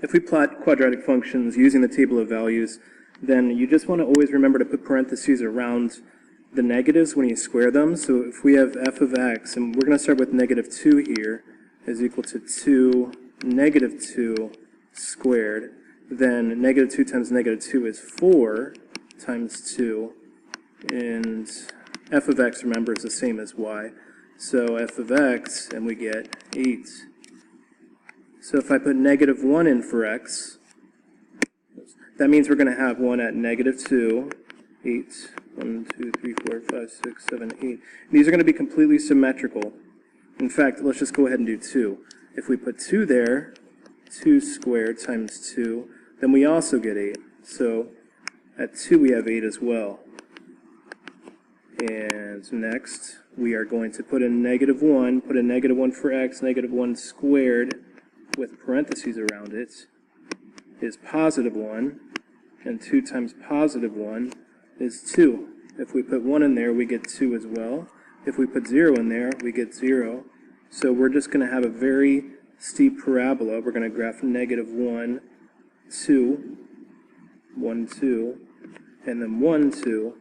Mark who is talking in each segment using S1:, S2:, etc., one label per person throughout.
S1: If we plot quadratic functions using the table of values, then you just want to always remember to put parentheses around the negatives when you square them. So if we have f of x, and we're going to start with negative 2 here, is equal to 2, negative 2 squared, then negative 2 times negative 2 is 4 times 2, and f of x, remember, is the same as y. So f of x, and we get 8. So if I put negative 1 in for x, that means we're going to have 1 at negative 2, 8, 1, 2, 3, 4, 5, 6, 7, 8. These are going to be completely symmetrical. In fact, let's just go ahead and do 2. If we put 2 there, 2 squared times 2, then we also get 8. So at 2 we have 8 as well. And next, we are going to put in negative 1, put in negative 1 for x, negative 1 squared with parentheses around it is positive 1, and 2 times positive 1 is 2. If we put 1 in there, we get 2 as well. If we put 0 in there, we get 0. So we're just going to have a very steep parabola. We're going to graph negative 1, 2, 1, 2, and then 1, 2.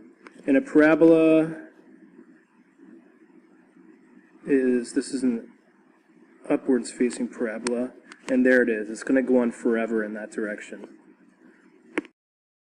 S1: And a parabola this is an upwards facing parabola, and there it is. It's going to go on forever in that direction.